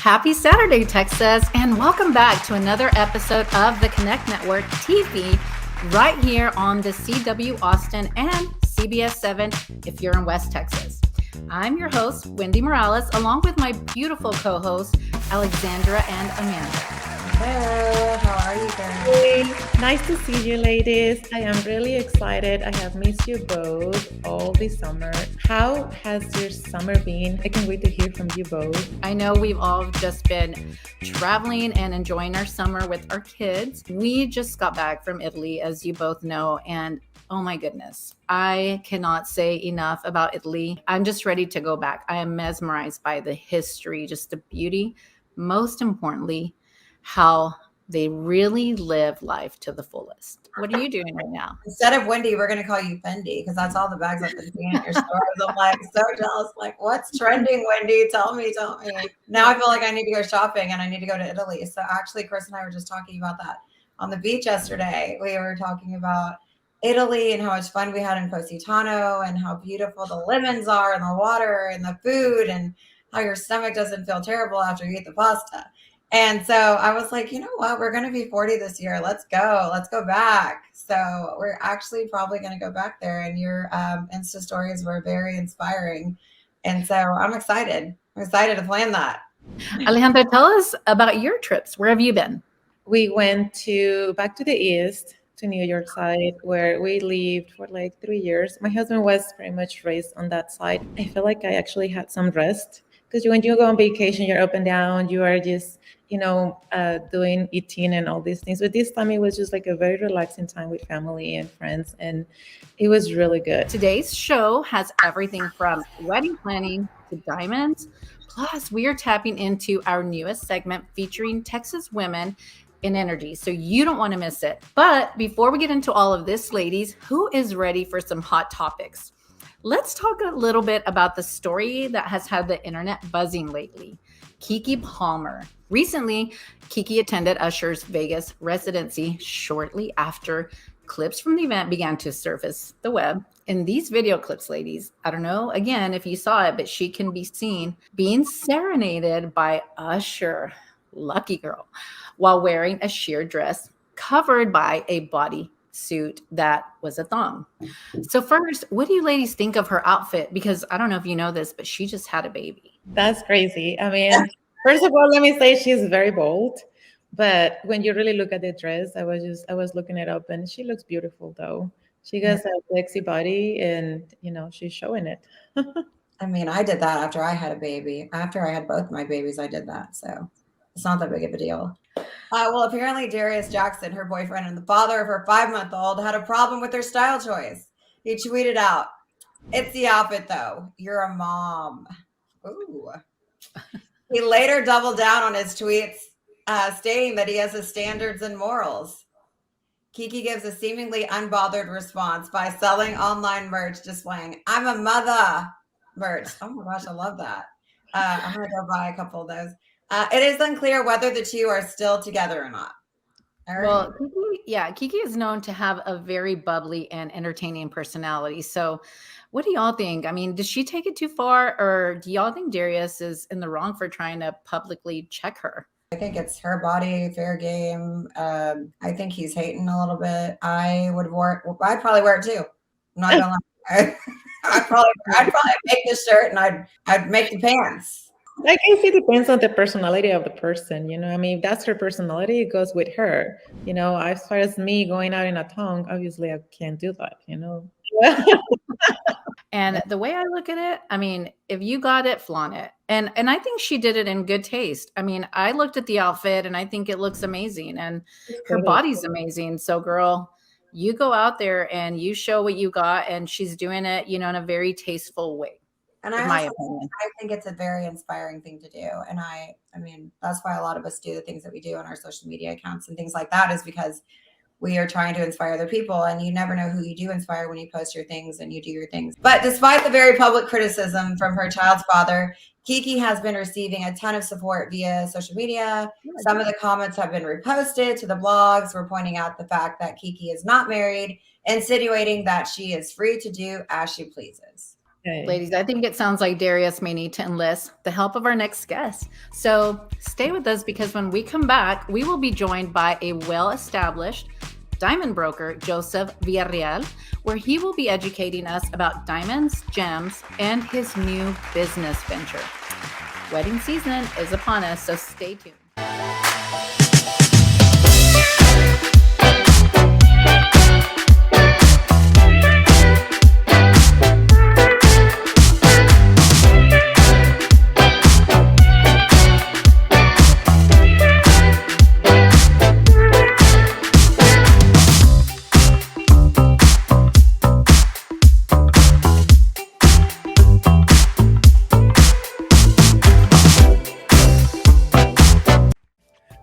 Happy Saturday, Texas, and welcome back to another episode of the Connect Network TV right here on the CW Austin and CBS 7 if you're in West Texas. I'm your host, Wendy Morales, along with my beautiful co-hosts, Alexandra and Amanda. Hello, how are you guys? Hey, nice to see you, ladies. I am really excited. I have missed you both all this summer. How has your summer been? I can't wait to hear from you both. I know we've all just been traveling and enjoying our summer with our kids. We just got back from Italy, as you both know, and oh my goodness, I cannot say enough about Italy. I'm just ready to go back. I am mesmerized by the history, just the beauty, most importantly, how they really live life to the fullest. What are you doing right now? Instead of Wendy, we're going to call you Fendi because that's all the bags I've been seeing at your stores. I'm like so jealous. Like, what's trending, Wendy? Tell me. Now I feel like I need to go shopping and I need to go to Italy. So actually, Chris and I were just talking about that on the beach yesterday. We were talking about Italy and how much fun we had in Positano and how beautiful the lemons are and the water and the food and how your stomach doesn't feel terrible after you eat the pasta. And so I was like, you know what? We're going to be 40 this year. Let's go. Let's go back. So we're actually probably going to go back there. And your Insta stories were very inspiring. And so I'm excited. I'm excited to plan that. Alejandra, tell us about your trips. Where have you been? We went back to the east, to New York side, where we lived for like 3 years. My husband was pretty much raised on that side. I feel like I actually had some rest because when you go on vacation, you're up and down. You are just doing eating and all these things. But this time it was just like a very relaxing time with family and friends. And it was really good. Today's show has everything from wedding planning to diamonds. Plus, we are tapping into our newest segment featuring Texas women in energy. So you don't want to miss it. But before we get into all of this, ladies, who is ready for some hot topics? Let's talk a little bit about the story that has had the internet buzzing lately. Keke Palmer. Recently, Keke attended Usher's Vegas residency shortly after clips from the event began to surface the web. In these video clips, ladies, I don't know, again, if you saw it, but she can be seen being serenaded by Usher, lucky girl, while wearing a sheer dress covered by a bodysuit that was a thong. So first, what do you ladies think of her outfit? Because I don't know if you know this, but she just had a baby. That's crazy. I mean, first of all, let me say she's very bold. But when you really look at the dress, I was looking it up and she looks beautiful though. She has a sexy body and she's showing it. I mean, I did that after I had a baby. After I had both my babies, I did that. So it's not that big of a deal. Well, apparently Darius Jackson, her boyfriend and the father of her 5-month-old, had a problem with her style choice. He tweeted out, "It's the outfit though. You're a mom." Ooh. He later doubled down on his tweets, stating that he has his standards and morals. Keke gives a seemingly unbothered response by selling online merch displaying "I'm a mother" merch. Oh my gosh, I love that. I'm going to go buy a couple of those. It is unclear whether the two are still together or not. Right. Well, Keke is known to have a very bubbly and entertaining personality. So what do y'all think? I mean, does she take it too far, or do y'all think Darius is in the wrong for trying to publicly check her? I think it's her body, fair game. I think he's hating a little bit. I'd probably wear it too. I'm not gonna lie. I'd probably make the shirt and I'd make the pants. I guess it depends on the personality of the person, I mean, if that's her personality, it goes with her. As far as me going out in a thong, obviously I can't do that, And the way I look at it, I mean, if you got it, flaunt it. And I think she did it in good taste. I mean, I looked at the outfit and I think it looks amazing and her body's amazing. So girl, you go out there and you show what you got, and she's doing it, in a very tasteful way. And I think it's a very inspiring thing to do. And I mean, that's why a lot of us do the things that we do on our social media accounts and things like that, is because we are trying to inspire other people. And you never know who you do inspire when you post your things and you do your things. But despite the very public criticism from her child's father, Keke has been receiving a ton of support via social media. Some of the comments have been reposted to the blogs. We're pointing out the fact that Keke is not married, insinuating that she is free to do as she pleases. Okay. Ladies, I think it sounds like Darius may need to enlist the help of our next guest. So stay with us because when we come back, we will be joined by a well-established diamond broker, Joseph Villarreal, where he will be educating us about diamonds, gems, and his new business venture. Wedding season is upon us, so stay tuned.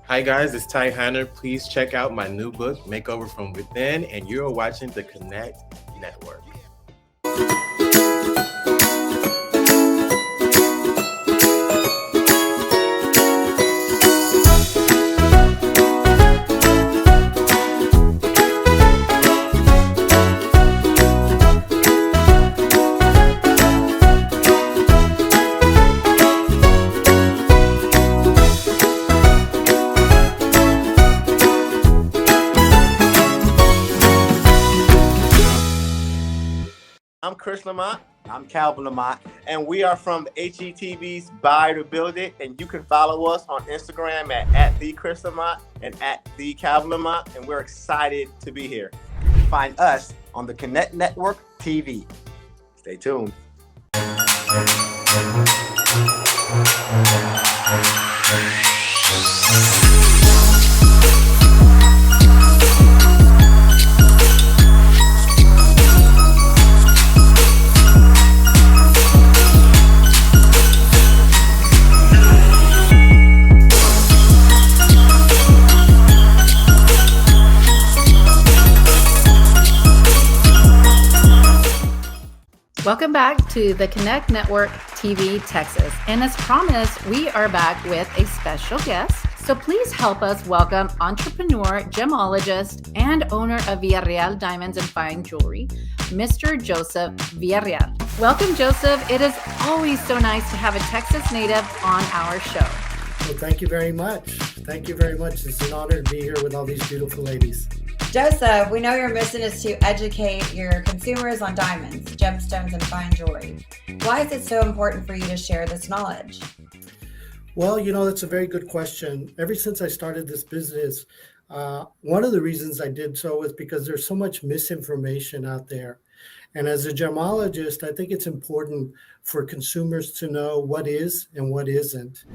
Hi guys, it's Ty Hanner. Please check out my new book, Makeover from Within, and you're watching the Connect Network. I'm Chris Lamont. I'm Calvin Lamont, and we are from HETV's Buy to Build It, and you can follow us on Instagram at the Chris Lamont and at the Calvin Lamont, and we're excited to be here. Find us on the Connect Network TV. Stay tuned. Welcome back to the Connect Network TV Texas. And as promised, we are back with a special guest. So please help us welcome entrepreneur, gemologist, and owner of Villarreal Diamonds and Fine Jewelry, Mr. Joseph Villarreal. Welcome, Joseph. It is always so nice to have a Texas native on our show. Well, thank you very much. Thank you very much. It's an honor to be here with all these beautiful ladies. Joseph, we know your mission is to educate your consumers on diamonds, gemstones, and fine jewelry. Why is it so important for you to share this knowledge? Well, that's a very good question. Ever since I started this business, one of the reasons I did so was because there's so much misinformation out there. And as a gemologist, I think it's important for consumers to know what is and what isn't.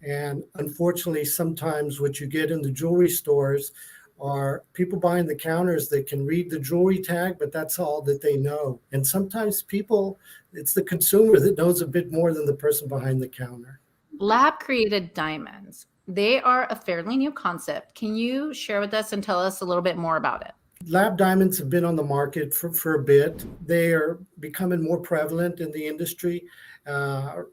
And unfortunately, sometimes what you get in the jewelry stores are people behind the counters that can read the jewelry tag, but that's all that they know. And sometimes it's the consumer that knows a bit more than the person behind the counter. Lab created diamonds. They are a fairly new concept. Can you share with us and tell us a little bit more about it? Lab diamonds have been on the market for a bit. They are becoming more prevalent in the industry.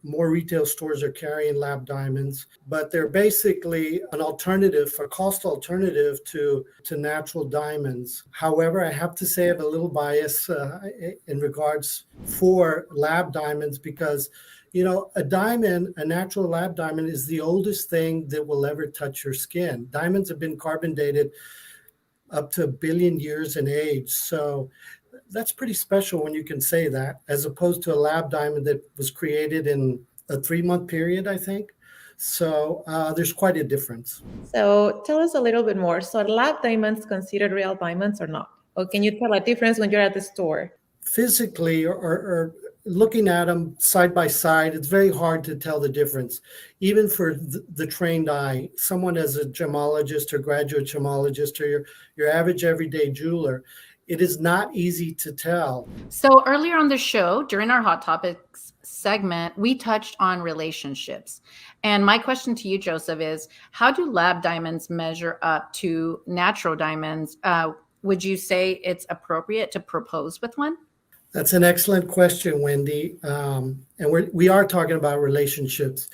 More retail stores are carrying lab diamonds, but they're basically a cost alternative to natural diamonds. However, I have to say I have a little bias in regards for lab diamonds because a natural lab diamond is the oldest thing that will ever touch your skin. Diamonds have been carbon dated up to 1 billion years in age. So that's pretty special when you can say that, as opposed to a lab diamond that was created in a 3-month period, I think. So there's quite a difference. So tell us a little bit more. So are lab diamonds considered real diamonds or not? Or can you tell a difference when you're at the store? Physically or looking at them side by side, it's very hard to tell the difference. Even for the trained eye, someone as a gemologist or graduate gemologist or your average everyday jeweler, it is not easy to tell. So earlier on the show, during our Hot Topics segment, we touched on relationships. And my question to you, Joseph, is how do lab diamonds measure up to natural diamonds? Would you say it's appropriate to propose with one? That's an excellent question, Wendy. And we are talking about relationships.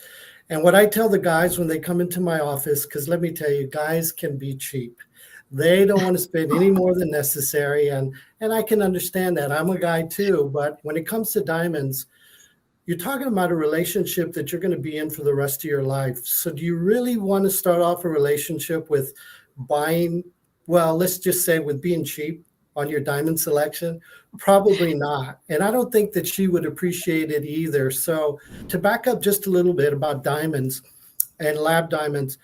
And what I tell the guys when they come into my office, because let me tell you, guys can be cheap. They don't want to spend any more than necessary. And I can understand that. I'm a guy too. But when it comes to diamonds, you're talking about a relationship that you're going to be in for the rest of your life. So do you really want to start off a relationship with buying, well, let's just say with being cheap on your diamond selection? Probably not. And I don't think that she would appreciate it either. So to back up just a little bit about diamonds and lab diamonds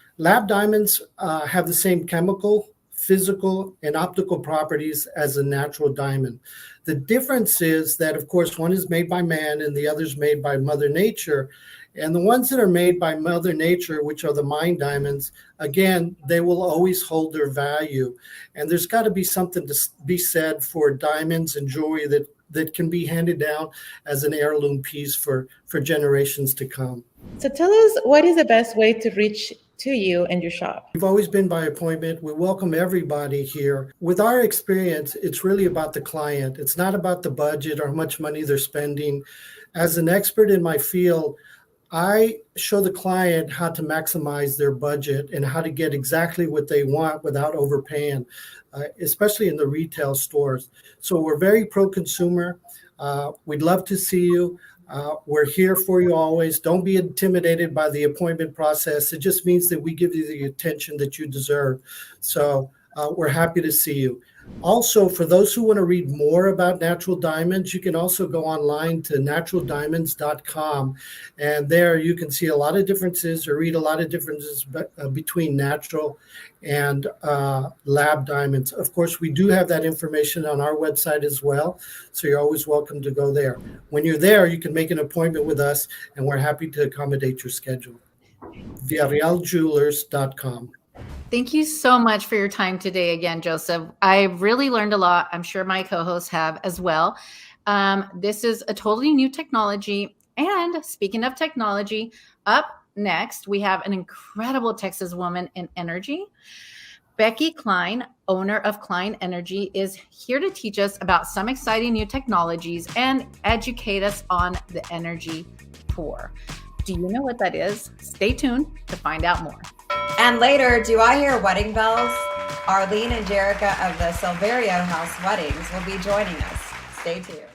have the same chemical, physical, and optical properties as a natural diamond. The difference is that, of course, one is made by man and the other is made by Mother Nature. And the ones that are made by Mother Nature, which are the mine diamonds, again, they will always hold their value. And there's got to be something to be said for diamonds and jewelry that can be handed down as an heirloom piece for generations to come. So tell us, what is the best way to reach to you and your shop? We've always been by appointment. We welcome everybody here. With our experience, it's really about the client. It's not about the budget or how much money they're spending. As an expert in my field, I show the client how to maximize their budget and how to get exactly what they want without overpaying, especially in the retail stores. So we're very pro-consumer. We'd love to see you. We're here for you always. Don't be intimidated by the appointment process. It just means that we give you the attention that you deserve. So we're happy to see you. Also, for those who want to read more about natural diamonds, you can also go online to naturaldiamonds.com. And there you can see a lot of differences or read a lot of differences between natural and lab diamonds. Of course, we do have that information on our website as well. So you're always welcome to go there. When you're there, you can make an appointment with us, and we're happy to accommodate your schedule. VillarealJewelers.com. Thank you so much for your time today again, Joseph. I really learned a lot. I'm sure my co-hosts have as well. This is a totally new technology. And speaking of technology, up next, we have an incredible Texas woman in energy. Becky Klein, owner of Klein Energy, is here to teach us about some exciting new technologies and educate us on the energy pour. Do you know what that is? Stay tuned to find out more. And later, do I hear wedding bells? Arlene and Jerica of the Silverio House Weddings will be joining us. Stay tuned.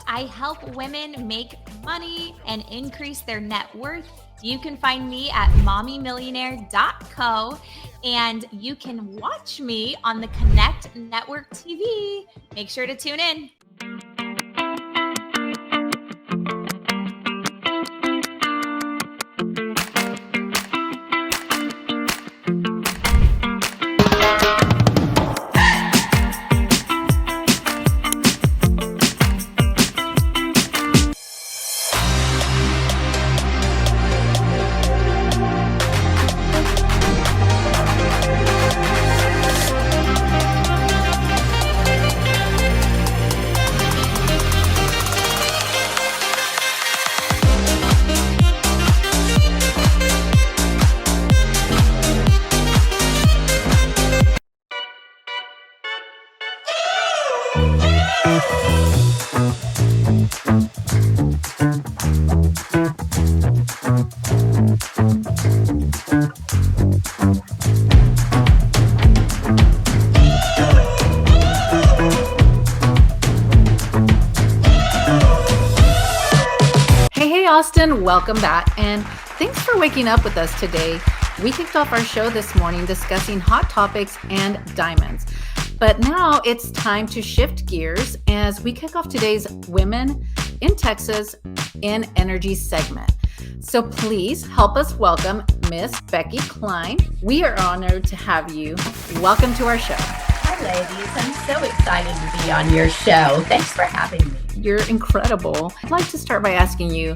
I help women make money and increase their net worth. You can find me at mommymillionaire.co, and you can watch me on the Connect Network TV. Make sure to tune in. Austin, welcome back, and thanks for waking up with us today. We kicked off our show this morning discussing hot topics and diamonds. But now it's time to shift gears as we kick off today's Women in Texas in Energy segment. So please help us welcome Miss Becky Klein. We are honored to have you. Welcome to our show. Hi, ladies. I'm so excited to be on your show. Thanks for having me. You're incredible. I'd like to start by asking you,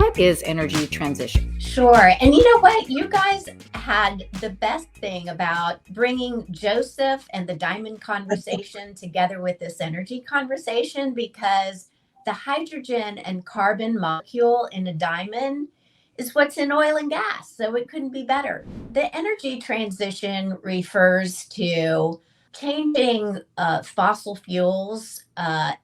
What is energy transition? Sure. And you know what? You guys had the best thing about bringing Joseph and the diamond conversation together with this energy conversation, because the hydrogen and carbon molecule in a diamond is what's in oil and gas. So it couldn't be better. The energy transition refers to changing fossil fuels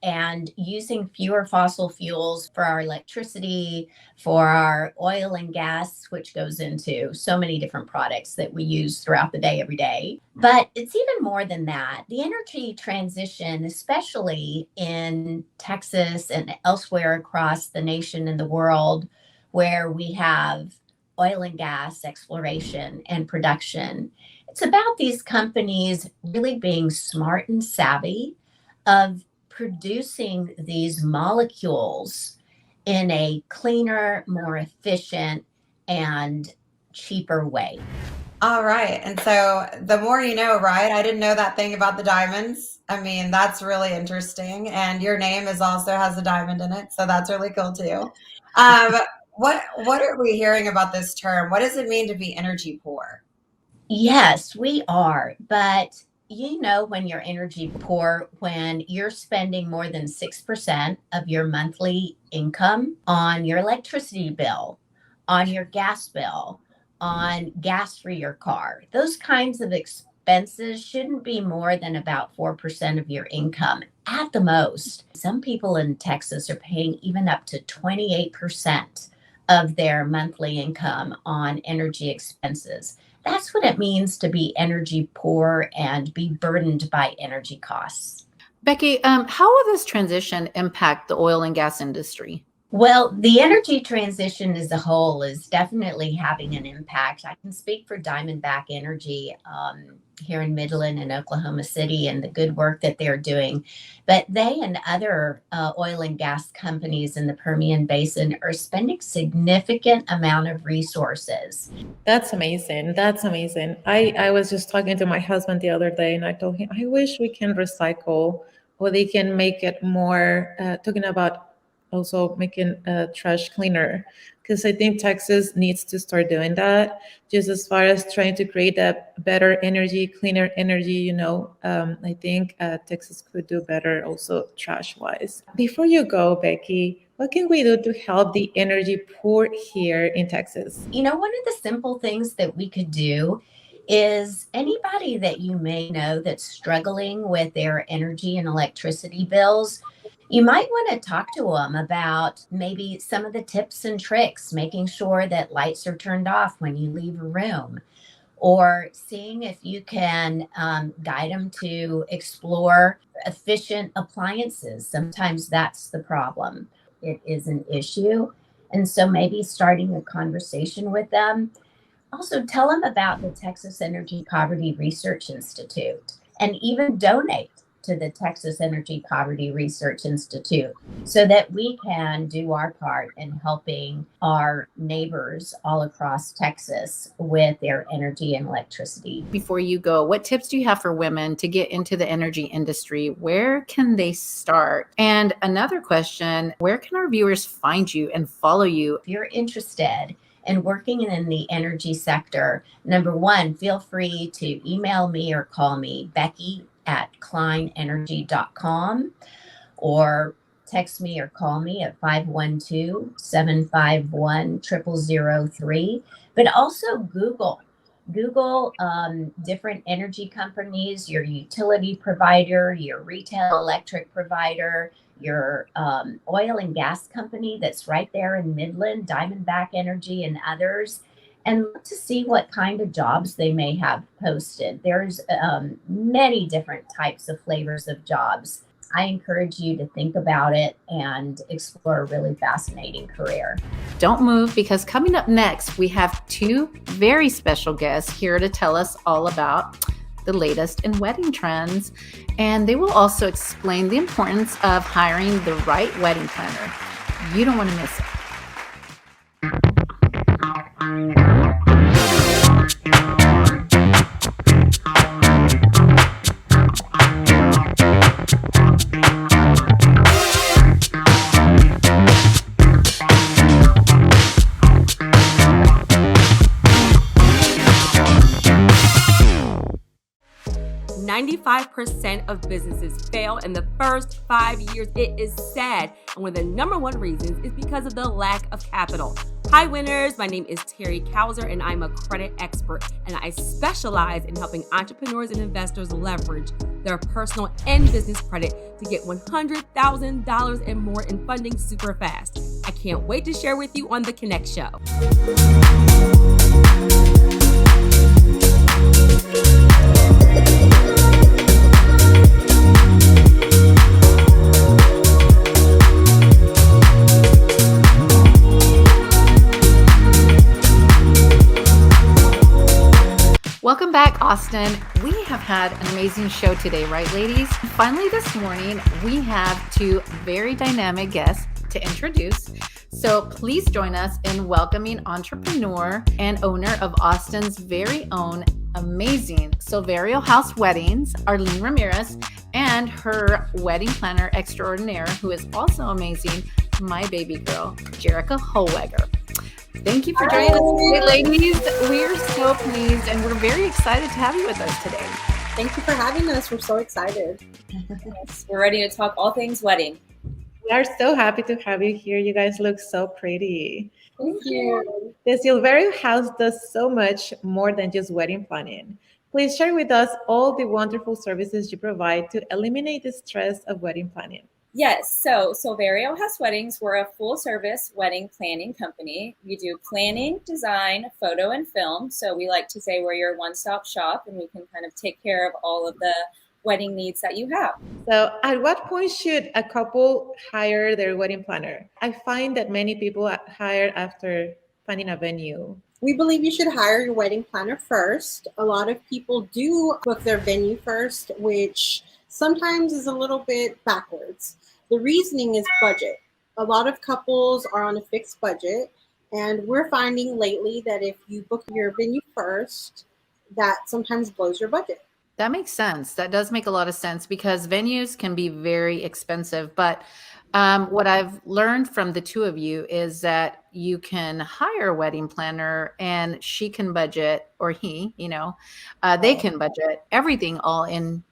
and using fewer fossil fuels for our electricity, for our oil and gas, which goes into so many different products that we use throughout the day, every day. But it's even more than that. The energy transition, especially in Texas and elsewhere across the nation and the world, where we have oil and gas exploration and production, it's about these companies really being smart and savvy of producing these molecules in a cleaner, more efficient, and cheaper way. All right. And so the more you know, right? I didn't know that thing about the diamonds. I mean, that's really interesting. And your name has a diamond in it. So that's really cool too. What are we hearing about this term? What does it mean to be energy poor? Yes, we are. But you know, when you're energy poor, when you're spending more than 6% of your monthly income on your electricity bill, on your gas bill, on gas for your car, those kinds of expenses shouldn't be more than about 4% of your income at the most. Some people in Texas are paying even up to 28% of their monthly income on energy expenses. That's what it means to be energy poor and be burdened by energy costs. Becky, how will this transition impact the oil and gas industry? Well, the energy transition as a whole is definitely having an impact. I can speak for Diamondback Energy here in Midland and Oklahoma City and the good work that they're doing. But they and other oil and gas companies in the Permian Basin are spending significant amount of resources. That's amazing. That's amazing. I was just talking to my husband the other day, and I told him, I wish we can recycle, or they can make it more, talking about also making trash cleaner, because I think Texas needs to start doing that, just as far as trying to create a better energy, cleaner energy. I think Texas could do better also trash wise. Before you go, Becky, what can we do to help the energy poor here in Texas? You know, one of the simple things that we could do is anybody that you may know that's struggling with their energy and electricity bills, you might want to talk to them about maybe some of the tips and tricks, making sure that lights are turned off when you leave a room, or seeing if you can guide them to explore efficient appliances. Sometimes that's the problem. It is an issue. And so maybe starting a conversation with them. Also tell them about the Texas Energy Poverty Research Institute, and even donate to the Texas Energy Poverty Research Institute so that we can do our part in helping our neighbors all across Texas with their energy and electricity. Before you go, what tips do you have for women to get into the energy industry? Where can they start? And another question, where can our viewers find you and follow you? If you're interested in working in the energy sector, number one, feel free to email me or call me, Becky@kleinenergy.com, or text me or call me at 512-751-0003. But also Google different energy companies, your utility provider, your retail electric provider, your oil and gas company that's right there in Midland, Diamondback Energy and others, and look to see what kind of jobs they may have posted. There's many different types of flavors of jobs. I encourage you to think about it and explore a really fascinating career. Don't move, because coming up next, we have two very special guests here to tell us all about the latest in wedding trends. And they will also explain the importance of hiring the right wedding planner. You don't want to miss it. 95% of businesses fail in the first 5 years. It is sad. And one of the number one reasons is because of the lack of capital. Hi, winners. My name is Terry Kauser, and I'm a credit expert, and I specialize in helping entrepreneurs and investors leverage their personal and business credit to get $100,000 and more in funding super fast. I can't wait to share with you on The Connect Show. Welcome back, Austin. We have had an amazing show today, right, ladies? Finally, this morning, we have two very dynamic guests to introduce. So please join us in welcoming entrepreneur and owner of Austin's very own amazing Silverio House Weddings, Arlene Ramirez, and her wedding planner extraordinaire, who is also amazing, my baby girl, Jerica Holweger. Thank you for joining us today, ladies. We are so pleased and we're very excited to have you with us today. Thank you for having us. We're so excited. Yes, we're ready to talk all things wedding. We are so happy to have you here. You guys look so pretty. Thank you. The Silverio House does so much more than just wedding planning. Please share with us all the wonderful services you provide to eliminate the stress of wedding planning. Yes, so Silverio House Weddings, we're a full-service wedding planning company. We do planning, design, photo, and film. So we like to say we're your one-stop shop, and we can kind of take care of all of the wedding needs that you have. So at what point should a couple hire their wedding planner? I find that many people hire after finding a venue. We believe you should hire your wedding planner first. A lot of people do book their venue first, which sometimes is a little bit backwards. The reasoning is budget. A lot of couples are on a fixed budget, and we're finding lately that if you book your venue first, that sometimes blows your budget. That makes sense. That does make a lot of sense because venues can be very expensive. But what I've learned from the two of you is that you can hire a wedding planner and she can budget, or he, they can budget everything all in,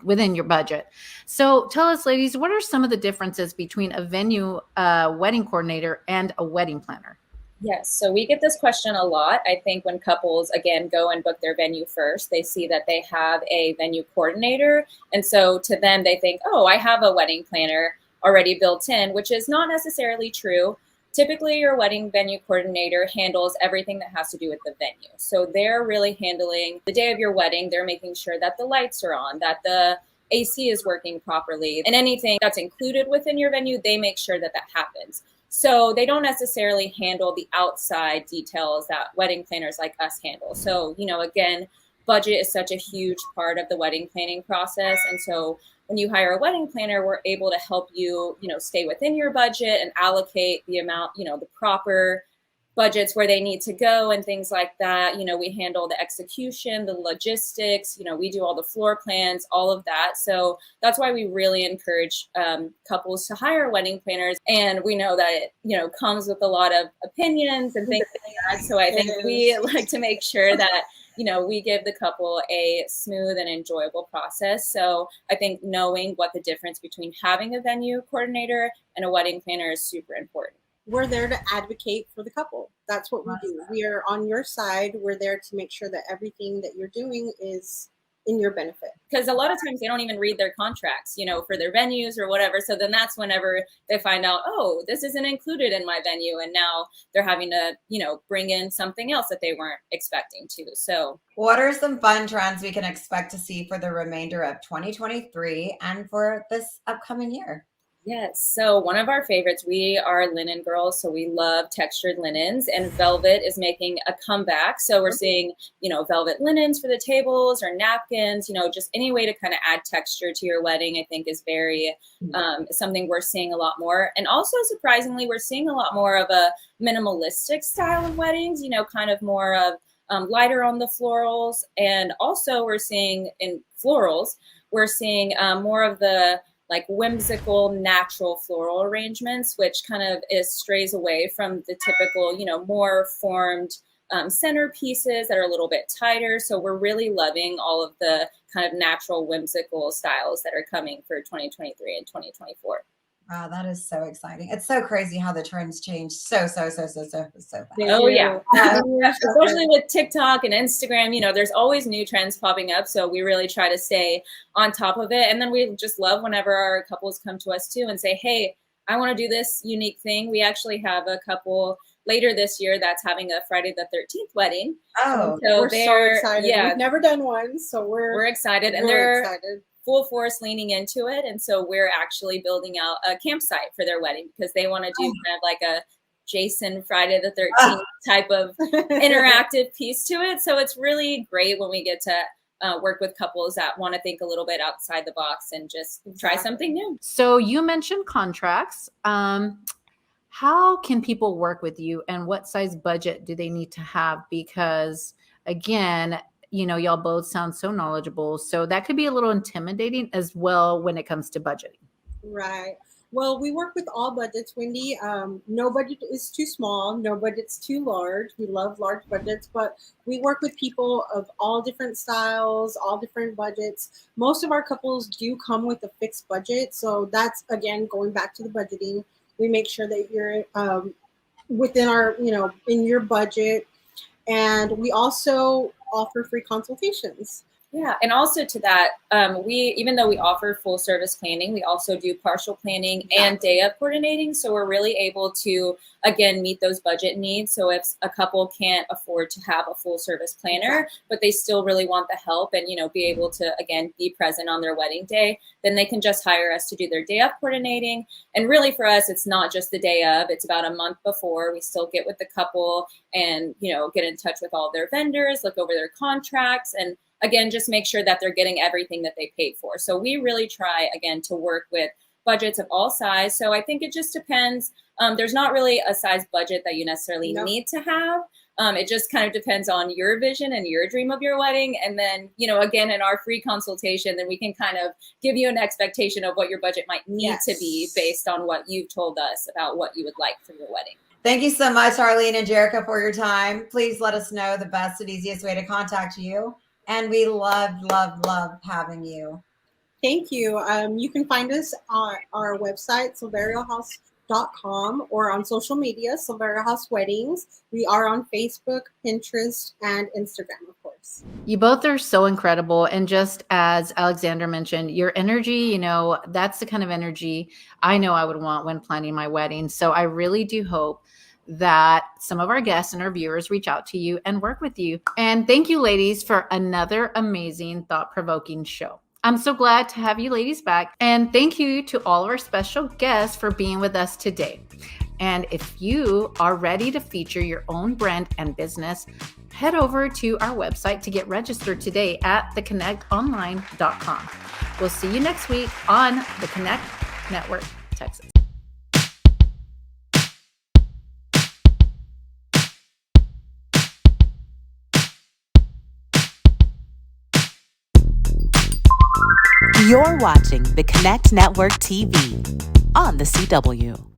within your budget. So tell us, ladies, what are some of the differences between a venue wedding coordinator and a wedding planner? Yes, so we get this question a lot. I think when couples, again, go and book their venue first, they see that they have a venue coordinator. And so to them, they think, oh, I have a wedding planner already built in, which is not necessarily true. Typically, your wedding venue coordinator handles everything that has to do with the venue. So they're really handling the day of your wedding. They're making sure that the lights are on, that the AC is working properly, and anything that's included within your venue, they make sure that that happens. So they don't necessarily handle the outside details that wedding planners like us handle. So, again, budget is such a huge part of the wedding planning process. And so when you hire a wedding planner, we're able to help you, stay within your budget and allocate the amount, the proper budgets where they need to go and things like that. We handle the execution, the logistics, we do all the floor plans, all of that. So that's why we really encourage couples to hire wedding planners. And we know that it, comes with a lot of opinions and things like that. So I think we like to make sure that we give the couple a smooth and enjoyable process. So I think knowing what the difference between having a venue coordinator and a wedding planner is super important. We're there to advocate for the couple. That's what we do. We are on your side. We're there to make sure that everything that you're doing is in your benefit. Because a lot of times they don't even read their contracts, for their venues or whatever. So then that's whenever they find out, oh, this isn't included in my venue. And now they're having to, bring in something else that they weren't expecting to. So what are some fun trends we can expect to see for the remainder of 2023 and for this upcoming year? Yes. So one of our favorites, we are linen girls. So we love textured linens, and velvet is making a comeback. So we're seeing, velvet linens for the tables or napkins, just any way to kind of add texture to your wedding, I think is very something we're seeing a lot more. And also surprisingly, we're seeing a lot more of a minimalistic style of weddings, kind of more of lighter on the florals. And also we're seeing in florals, we're seeing more of the like whimsical, natural floral arrangements, which kind of strays away from the typical, more formed centerpieces that are a little bit tighter. So we're really loving all of the kind of natural, whimsical styles that are coming for 2023 and 2024. Wow, that is so exciting. It's so crazy how the trends change so fast. Oh, yeah. Especially with TikTok and Instagram, you know, there's always new trends popping up. So we really try to stay on top of it. And then we just love whenever our couples come to us too and say, hey, I want to do this unique thing. We actually have a couple later this year that's having a Friday the 13th wedding. Oh, so we're so excited. Yeah, we've never done one, so we're excited. And they're full force leaning into it. And so we're actually building out a campsite for their wedding because they want to do kind of like a Jason Friday the 13th type of interactive piece to it. So it's really great when we get to work with couples that want to think a little bit outside the box and just try something new. So you mentioned contracts. How can people work with you, and what size budget do they need to have? Because again, you know, y'all both sound so knowledgeable. So that could be a little intimidating as well when it comes to budgeting. Right. Well, we work with all budgets, Wendy. No budget is too small. No budget's too large. We love large budgets, but we work with people of all different styles, all different budgets. Most of our couples do come with a fixed budget. So that's, again, going back to the budgeting. We make sure that you're within our, you know, in your budget. And we also offer free consultations. Yeah, and also to that, even though we offer full service planning, we also do partial planning and day of coordinating. So we're really able to, again, meet those budget needs. So if a couple can't afford to have a full service planner, but they still really want the help and, you know, be able to, again, be present on their wedding day, then they can just hire us to do their day of coordinating. And really for us, it's not just the day of, it's about a month before. We still get with the couple and, you know, get in touch with all their vendors, look over their contracts, and again, just make sure that they're getting everything that they paid for. So we really try, again, to work with budgets of all size. So I think it just depends. There's not really a size budget that you necessarily need to have. It just kind of depends on your vision and your dream of your wedding. And then, you know, again, in our free consultation, then we can kind of give you an expectation of what your budget might need to be based on what you've told us about what you would like for your wedding. Thank you so much, Arlene and Jerica, for your time. Please let us know the best and easiest way to contact you. And we love having you. Thank you. You can find us on our website, silveriohouse.com, or on social media, Silverio House Weddings. We are on Facebook, Pinterest, and Instagram, of course. You both are so incredible. And just as Alexandra mentioned, your energy, you know, that's the kind of energy I know I would want when planning my wedding. So I really do hope that some of our guests and our viewers reach out to you and work with you. And thank you, ladies, for another amazing, thought-provoking show. I'm so glad to have you ladies back. And thank you to all of our special guests for being with us today. And if you are ready to feature your own brand and business, head over to our website to get registered today at theconnectonline.com. We'll see you next week on the Connect Network, Texas. You're watching the Connect Network TV on the CW.